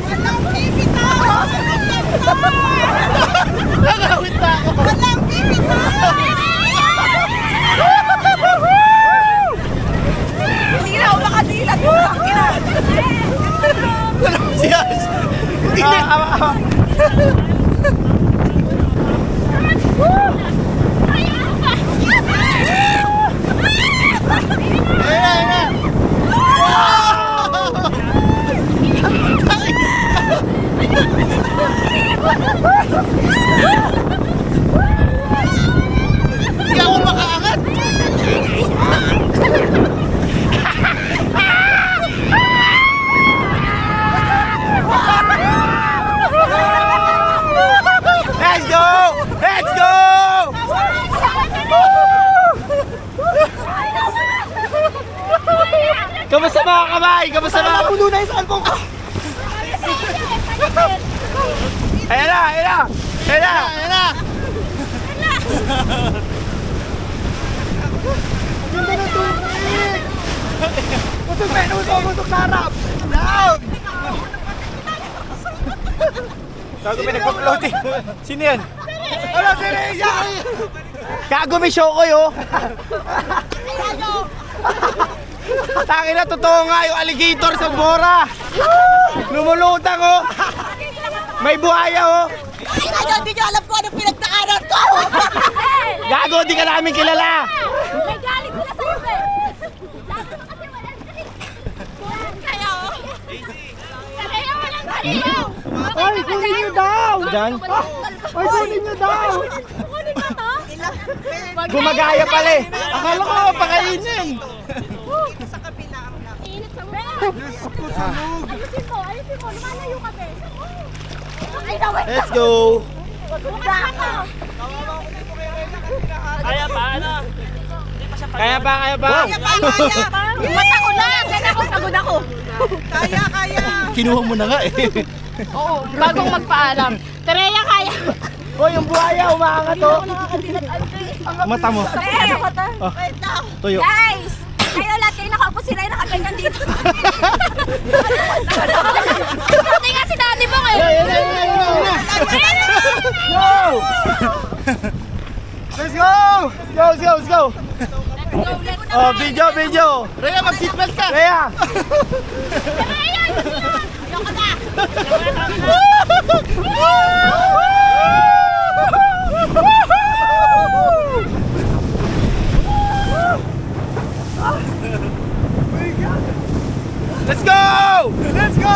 Walang bibitaw! Nagawit na ako. Walang bibitaw! Hindi na ako makadilat. Walang siyas. Hindi na. Hindi ako makaangat. Let's go! Let's go! Kamusta mga kamay? Kamusta mga puno na yung cellphone ko? Ayan na! Ayan na! Ayan na! Ayan na! Ganda ng tubig! Putok na! Putok na harap! Down! Gago may nagpa-floating. Sino yan? Ano si Reza? Gago may show ko yo. Tangin na, totoo nga yung alligator sa Bora. Lumulutang oh. May buhaya oh. Ay, ngayon, di nyo alam ko anong pinagdaanan ko! Gago, di ka namin kilala. May galit sila sa'yo, eh! Kaya, oh! Kaya walang galiw! Ay, kunin nyo daw. Diyan? Ay, kunin nyo daw. Kunin mo to? Gumagaya pala eh. Akala ko pakainin. Sa kabila ang lang. Init sa mukha. Ayusin mo, lumalayo ka, be. Ay, naway ka. Let's go. Lumakas ka. Kaya ba? Kaya pa, kaya! Yung mata ko lang, kaya ako, pagod ako. Kaya, kaya! Kinuha mo na nga eh. Oo, bagong magpaalam. Tereya, kaya. Oh, yung buhaya, umaangat oh. Mata mo. Oh, Wait lang! tuyo. Guys! Kayo lahat kayo nakaupo sila yung nakaganyan dito. Pati nga si Daddy Bong eh. Go! Let's go! Let's go, let's go! Oh, video, video! Rhea, mag-seatbelt ka! Rhea! Ayoko na. Let's go! Let's go!